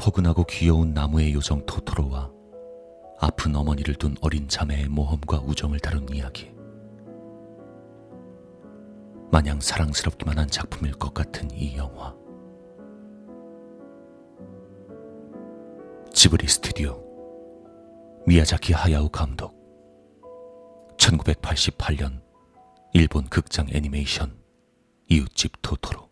포근하고 귀여운 나무의 요정 토토로와 아픈 어머니를 둔 어린 자매의 모험과 우정을 다룬 이야기. 마냥 사랑스럽기만 한 작품일 것 같은 이 영화. 지브리 스튜디오, 미야자키 하야오 감독, 1988년 일본 극장 애니메이션 이웃집 토토로.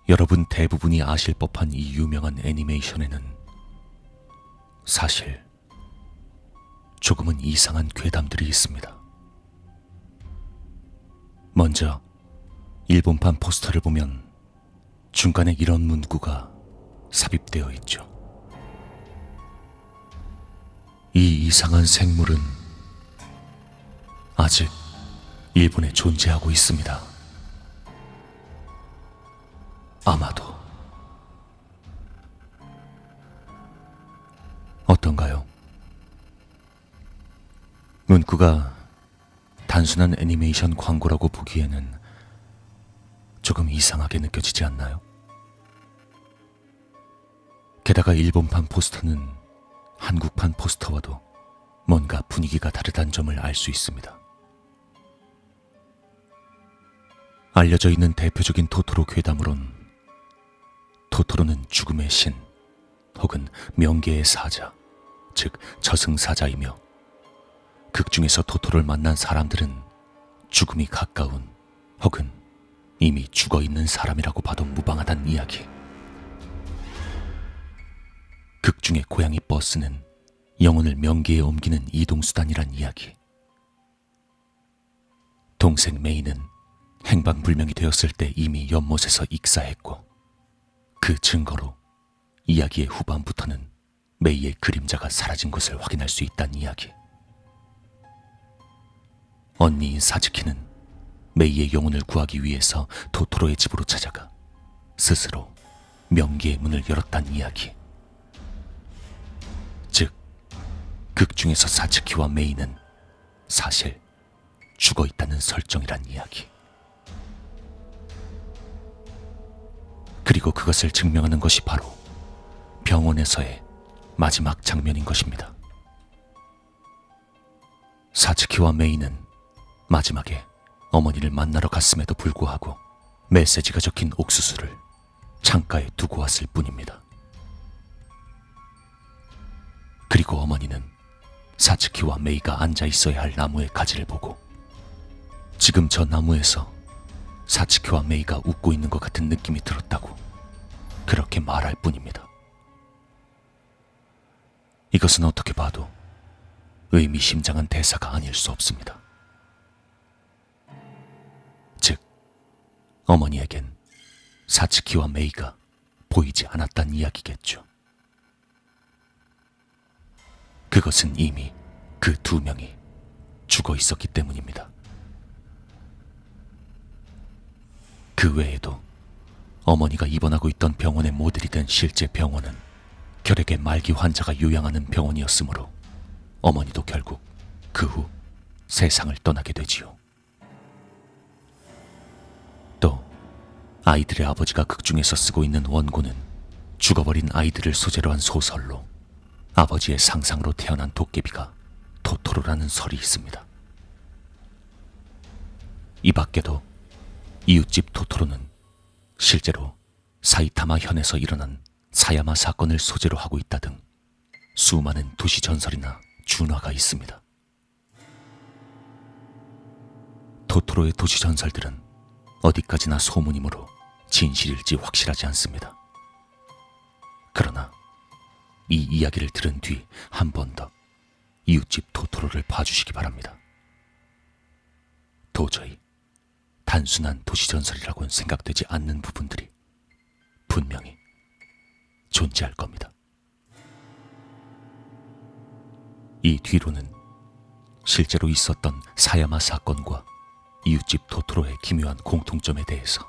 여러분 대부분이 아실 법한 이 유명한 애니메이션에는 사실 조금은 이상한 괴담들이 있습니다. 먼저 일본판 포스터를 보면 중간에 이런 문구가 삽입되어 있죠. 이 이상한 생물은 아직 일본에 존재하고 있습니다. 아마도. 어떤가요? 문구가 단순한 애니메이션 광고라고 보기에는 조금 이상하게 느껴지지 않나요? 게다가 일본판 포스터는 한국판 포스터와도 뭔가 분위기가 다르다는 점을 알 수 있습니다. 알려져 있는 대표적인 토토로 괴담으론 토토로는 죽음의 신 혹은 명계의 사자, 즉 저승사자이며 극중에서 토토로를 만난 사람들은 죽음이 가까운 혹은 이미 죽어있는 사람이라고 봐도 무방하다는 이야기. 극중의 고양이 버스는 영혼을 명계에 옮기는 이동수단이란 이야기. 동생 메이는 행방불명이 되었을 때 이미 연못에서 익사했고 그 증거로 이야기의 후반부터는 메이의 그림자가 사라진 것을 확인할 수 있다는 이야기. 언니인 사즈키는 메이의 영혼을 구하기 위해서 토토로의 집으로 찾아가 스스로 명기의 문을 열었다는 이야기. 즉, 극중에서 사츠키와 메이는 사실 죽어있다는 설정이란 이야기. 그리고 그것을 증명하는 것이 바로 병원에서의 마지막 장면인 것입니다. 사츠키와 메이는 마지막에 어머니를 만나러 갔음에도 불구하고 메시지가 적힌 옥수수를 창가에 두고 왔을 뿐입니다. 그리고 어머니는 사츠키와 메이가 앉아 있어야 할 나무의 가지를 보고 지금 저 나무에서 사츠키와 메이가 웃고 있는 것 같은 느낌이 들었다고 그렇게 말할 뿐입니다. 이것은 어떻게 봐도 의미심장한 대사가 아닐 수 없습니다. 즉, 어머니에겐 사츠키와 메이가 보이지 않았다는 이야기겠죠. 그것은 이미 그 두 명이 죽어 있었기 때문입니다. 그 외에도 어머니가 입원하고 있던 병원의 모델이 된 실제 병원은 결핵의 말기 환자가 요양하는 병원이었으므로 어머니도 결국 그 후 세상을 떠나게 되지요. 또 아이들의 아버지가 극중에서 쓰고 있는 원고는 죽어버린 아이들을 소재로 한 소설로 아버지의 상상으로 태어난 도깨비가 토토로라는 설이 있습니다. 이 밖에도 이웃집 토토로는 실제로 사이타마 현에서 일어난 사야마 사건을 소재로 하고 있다 등 수많은 도시 전설이나 준화가 있습니다. 토토로의 도시 전설들은 어디까지나 소문이므로 진실일지 확실하지 않습니다. 그러나 이 이야기를 들은 뒤 한 번 더 이웃집 토토로를 봐주시기 바랍니다. 도저히 단순한 도시전설이라고는 생각되지 않는 부분들이 분명히 존재할 겁니다. 이 뒤로는 실제로 있었던 사야마 사건과 이웃집 토토로의 기묘한 공통점에 대해서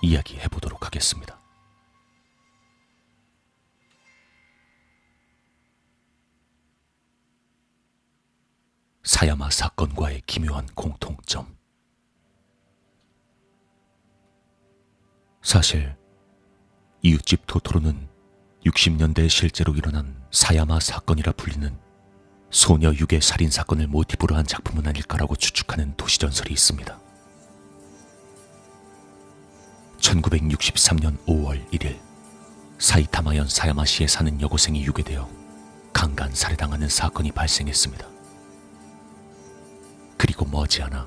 이야기해 보도록 하겠습니다. 사야마 사건과의 기묘한 공통점. 사실 이웃집 토토로는 60년대에 실제로 일어난 사야마 사건이라 불리는 소녀 유괴 살인 사건을 모티브로 한 작품은 아닐까라고 추측하는 도시전설이 있습니다. 1963년 5월 1일 사이타마현 사야마시에 사는 여고생이 유괴되어 강간 살해당하는 사건이 발생했습니다. 그리고 머지않아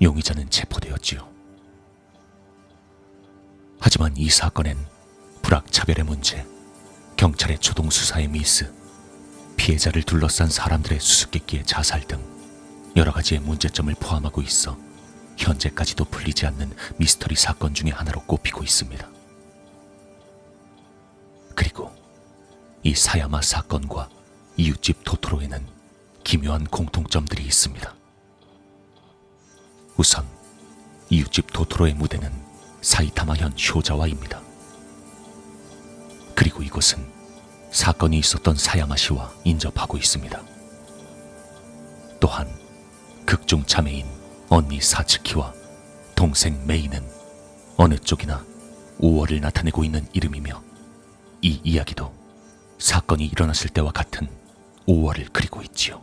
용의자는 체포되었지요. 하지만 이 사건엔 불악차별의 문제, 경찰의 초동 수사의 미스, 피해자를 둘러싼 사람들의 수수께끼의 자살 등 여러 가지의 문제점을 포함하고 있어 현재까지도 풀리지 않는 미스터리 사건 중에 하나로 꼽히고 있습니다. 그리고 이 사야마 사건과 이웃집 토토로에는 기묘한 공통점들이 있습니다. 우선 이웃집 토토로의 무대는 사이타마현 쇼자와입니다. 그리고 이곳은 사건이 있었던 사야마시와 인접하고 있습니다. 또한 극중 자매인 언니 사츠키와 동생 메이는 어느 쪽이나 5월을 나타내고 있는 이름이며, 이 이야기도 사건이 일어났을 때와 같은 5월을 그리고 있지요.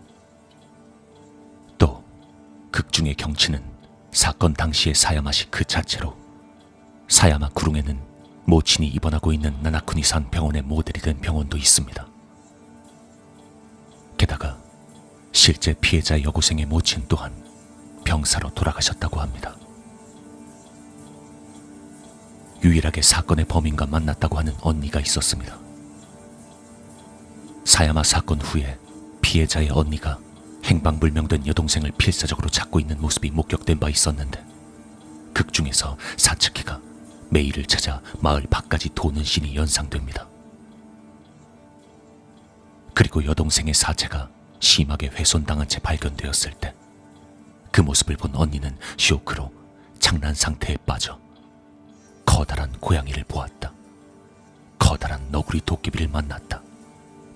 또 극중의 경치는 사건 당시의 사야마시 그 자체로 사야마 구릉에는 모친이 입원하고 있는 나나쿠니산 병원의 모델이 된 병원도 있습니다. 게다가 실제 피해자 여고생의 모친 또한 병사로 돌아가셨다고 합니다. 유일하게 사건의 범인과 만났다고 하는 언니가 있었습니다. 사야마 사건 후에 피해자의 언니가 행방불명된 여동생을 필사적으로 찾고 있는 모습이 목격된 바 있었는데, 극중에서 사츠키가 메이를 찾아 마을 밖까지 도는 씬이 연상됩니다. 그리고 여동생의 사체가 심하게 훼손당한 채 발견되었을 때 그 모습을 본 언니는 쇼크로 장난 상태에 빠져 커다란 고양이를 보았다, 커다란 너구리 도깨비를 만났다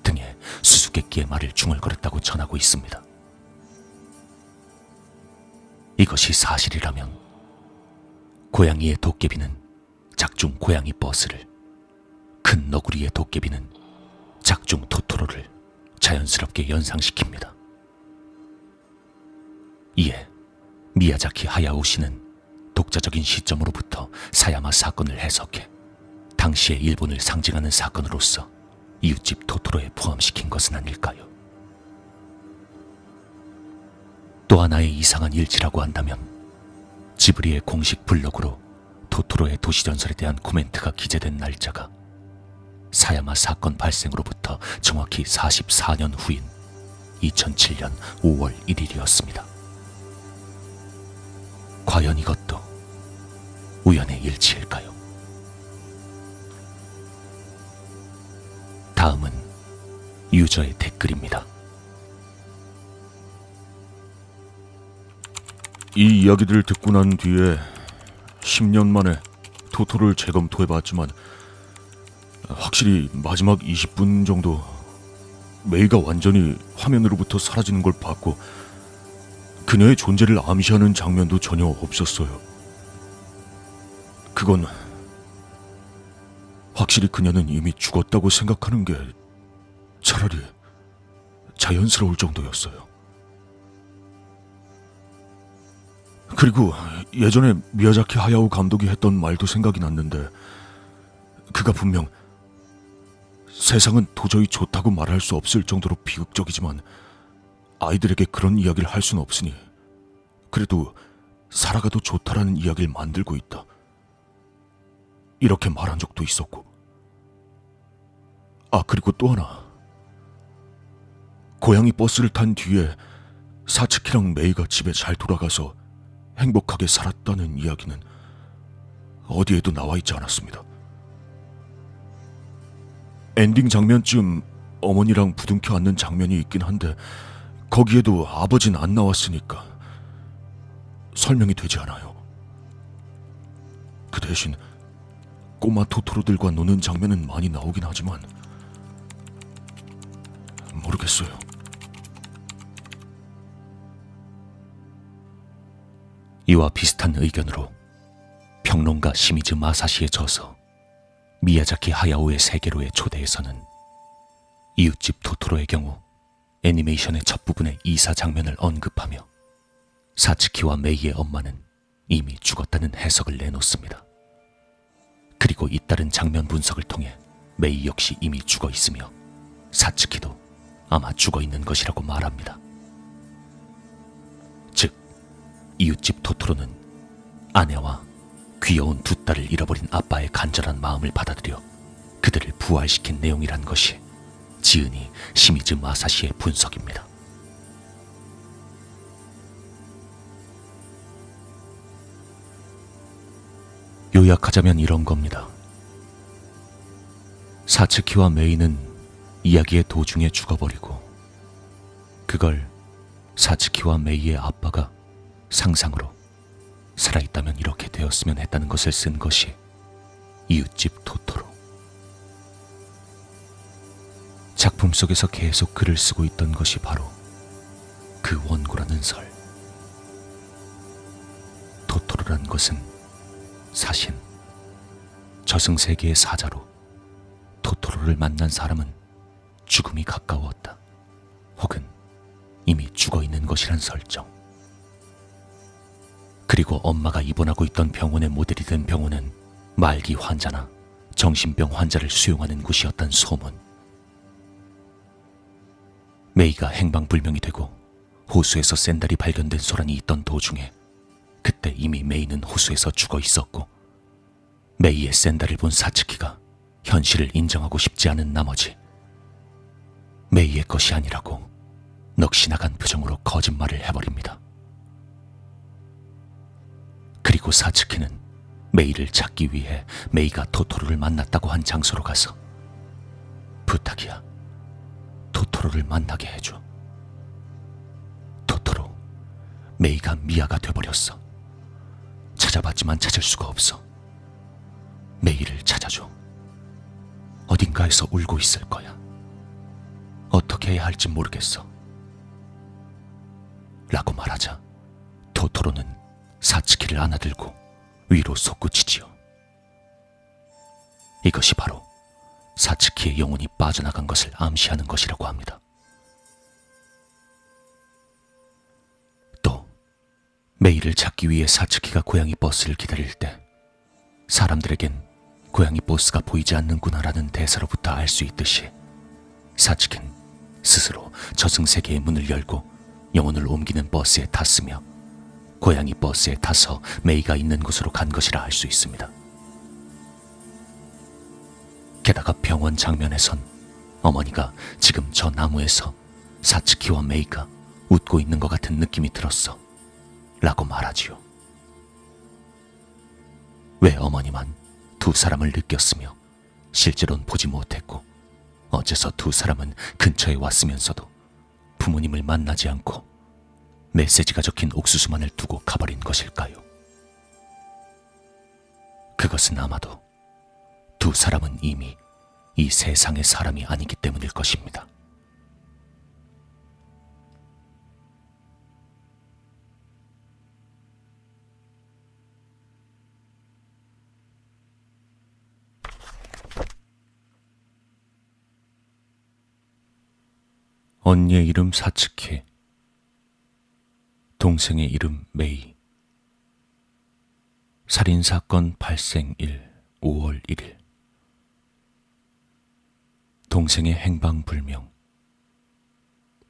등의 수수께끼의 말을 중얼거렸다고 전하고 있습니다. 이것이 사실이라면 고양이의 도깨비는 작중 고양이 버스를, 큰 너구리의 도깨비는 작중 토토로를 자연스럽게 연상시킵니다. 이에 미야자키 하야오 씨는 독자적인 시점으로부터 사야마 사건을 해석해 당시의 일본을 상징하는 사건으로서 이웃집 토토로에 포함시킨 것은 아닐까요? 또 하나의 이상한 일치라고 한다면 지브리의 공식 블로그로 토토로의 도시전설에 대한 코멘트가 기재된 날짜가 사야마 사건 발생으로부터 정확히 44년 후인 2007년 5월 1일이었습니다. 과연 이것도 우연의 일치일까요? 다음은 유저의 댓글입니다. 이 이야기들을 듣고 난 뒤에 10년 만에 토토를 재검토해봤지만 확실히 마지막 20분 정도 메이가 완전히 화면으로부터 사라지는 걸 봤고, 그녀의 존재를 암시하는 장면도 전혀 없었어요. 그건 확실히 그녀는 이미 죽었다고 생각하는 게 차라리 자연스러울 정도였어요. 그리고 예전에 미야자키 하야오 감독이 했던 말도 생각이 났는데, 그가 분명 세상은 도저히 좋다고 말할 수 없을 정도로 비극적이지만 아이들에게 그런 이야기를 할 수는 없으니 그래도 살아가도 좋다라는 이야기를 만들고 있다, 이렇게 말한 적도 있었고, 그리고 또 하나, 고양이 버스를 탄 뒤에 사츠키랑 메이가 집에 잘 돌아가서 행복하게 살았다는 이야기는 어디에도 나와 있지 않았습니다. 엔딩 장면쯤 어머니랑 부둥켜 안는 장면이 있긴 한데 거기에도 아버지는 안 나왔으니까 설명이 되지 않아요. 그 대신 꼬마 토토로들과 노는 장면은 많이 나오긴 하지만 모르겠어요. 이와 비슷한 의견으로 평론가 시미즈 마사시의 저서 미야자키 하야오의 세계로의 초대에서는 이웃집 토토로의 경우 애니메이션의 첫 부분의 이사 장면을 언급하며 사츠키와 메이의 엄마는 이미 죽었다는 해석을 내놓습니다. 그리고 잇따른 장면 분석을 통해 메이 역시 이미 죽어 있으며 사츠키도 아마 죽어 있는 것이라고 말합니다. 즉, 이웃집 토토로는 아내와 귀여운 두 딸을 잃어버린 아빠의 간절한 마음을 받아들여 그들을 부활시킨 내용이란 것이 지은이 시미즈 마사시의 분석입니다. 요약하자면 이런 겁니다. 사츠키와 메이는 이야기의 도중에 죽어버리고 그걸 사츠키와 메이의 아빠가 상상으로 살아있다면 이렇게 되었으면 했다는 것을 쓴 것이 이웃집 토토로. 작품 속에서 계속 글을 쓰고 있던 것이 바로 그 원고라는 설. 토토로란 것은 사신, 저승세계의 사자로 토토로를 만난 사람은 죽음이 가까웠다. 혹은 이미 죽어 있는 것이란 설정. 그리고 엄마가 입원하고 있던 병원의 모델이 된 병원은 말기 환자나 정신병 환자를 수용하는 곳이었단 소문. 메이가 행방불명이 되고 호수에서 샌달이 발견된 소란이 있던 도중에 그때 이미 메이는 호수에서 죽어 있었고 메이의 샌달을 본 사츠키가 현실을 인정하고 싶지 않은 나머지 메이의 것이 아니라고 넋이 나간 표정으로 거짓말을 해버립니다. 그리고 사츠키는 메이를 찾기 위해 메이가 토토로를 만났다고 한 장소로 가서 부탁이야, 토토로를 만나게 해줘. 토토로, 메이가 미아가 돼버렸어. 찾아봤지만 찾을 수가 없어. 메이를 찾아줘. 어딘가에서 울고 있을 거야. 어떻게 해야 할지 모르겠어. 라고 말하자 토토로는 사츠키를 안아들고 위로 솟구치지요. 이것이 바로 사츠키의 영혼이 빠져나간 것을 암시하는 것이라고 합니다. 또 메이를 찾기 위해 사츠키가 고양이 버스를 기다릴 때 사람들에겐 고양이 버스가 보이지 않는구나라는 대사로부터 알 수 있듯이 사츠키는 스스로 저승세계의 문을 열고 영혼을 옮기는 버스에 탔으며 고양이 버스에 타서 메이가 있는 곳으로 간 것이라 알 수 있습니다. 게다가 병원 장면에선 어머니가 지금 저 나무에서 사츠키와 메이가 웃고 있는 것 같은 느낌이 들었어 라고 말하지요. 왜 어머니만 두 사람을 느꼈으며 실제로는 보지 못했고 어째서 두 사람은 근처에 왔으면서도 부모님을 만나지 않고 메시지가 적힌 옥수수만을 두고 가버린 것일까요? 그것은 아마도 두 사람은 이미 이 세상의 사람이 아니기 때문일 것입니다. 언니의 이름 사츠키, 동생의 이름 메이. 살인사건 발생일 5월 1일. 동생의 행방불명.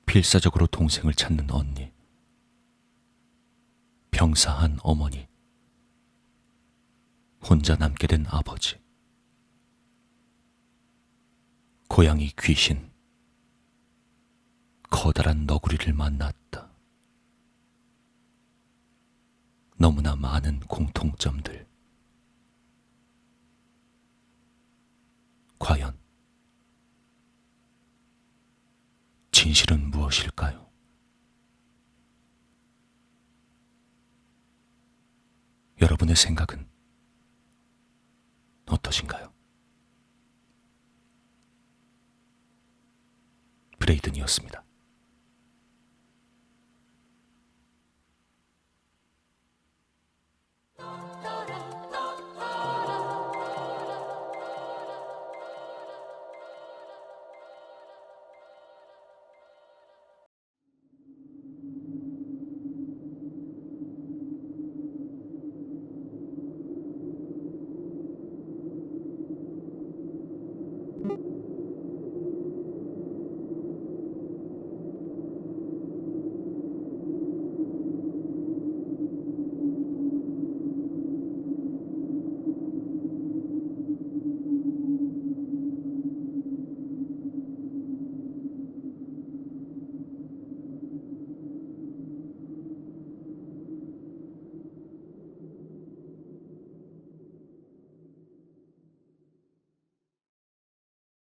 필사적으로 동생을 찾는 언니. 병사한 어머니. 혼자 남게 된 아버지. 고양이 귀신. 커다란 너구리를 만났다. 너무나 많은 공통점들. 과연 진실은 무엇일까요? 여러분의 생각은 어떠신가요? 브레이든이었습니다.